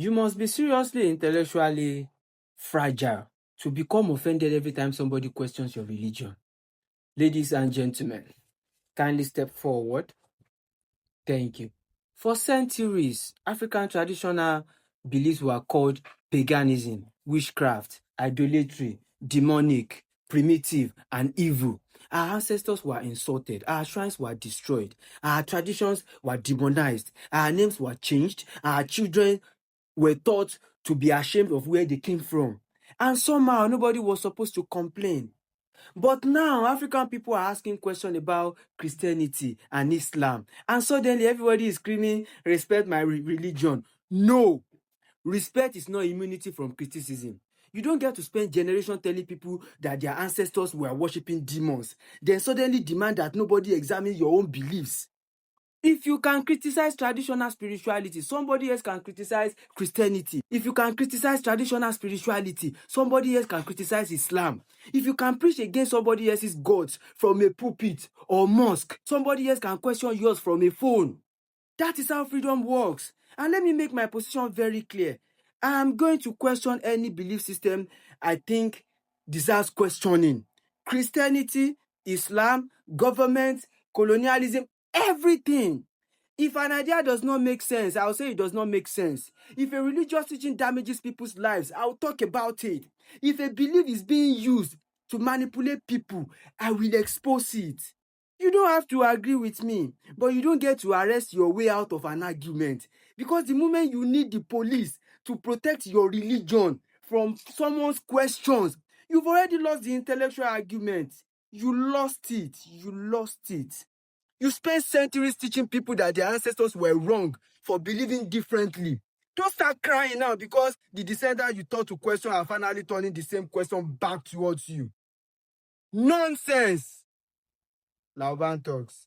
You must be seriously intellectually fragile to become offended every time somebody questions your religion. Ladies and gentlemen, kindly step forward. Thank you. For centuries, African traditional beliefs were called paganism, witchcraft, idolatry, demonic, primitive, and evil. Our ancestors were insulted, our shrines were destroyed, our traditions were demonized, our names were changed, our children were taught to be ashamed of where they came from. And somehow nobody was supposed to complain. But now African people are asking questions about Christianity and Islam. And suddenly everybody is screaming, respect my religion. No, respect is not immunity from criticism. You don't get to spend generations telling people that their ancestors were worshipping demons, then suddenly demand that nobody examine your own beliefs. If you can criticize traditional spirituality, somebody else can criticize Christianity. If you can criticize traditional spirituality, somebody else can criticize Islam. If you can preach against somebody else's gods from a pulpit or mosque, somebody else can question yours from a phone. That is how freedom works. And let me make my position very clear. I am going to question any belief system I think deserves questioning. Christianity, Islam, government, colonialism, everything. If an idea does not make sense, I'll say it does not make sense. If a religious teaching damages people's lives, I'll talk about it. If a belief is being used to manipulate people, I will expose it. You don't have to agree with me, but you don't get to arrest your way out of an argument. Because the moment you need the police to protect your religion from someone's questions, you've already lost the intellectual argument. You lost it. You lost it. You spent centuries teaching people that their ancestors were wrong for believing differently. Don't start crying now because the descendants you taught to question are finally turning the same question back towards you. Nonsense! Laoban talks.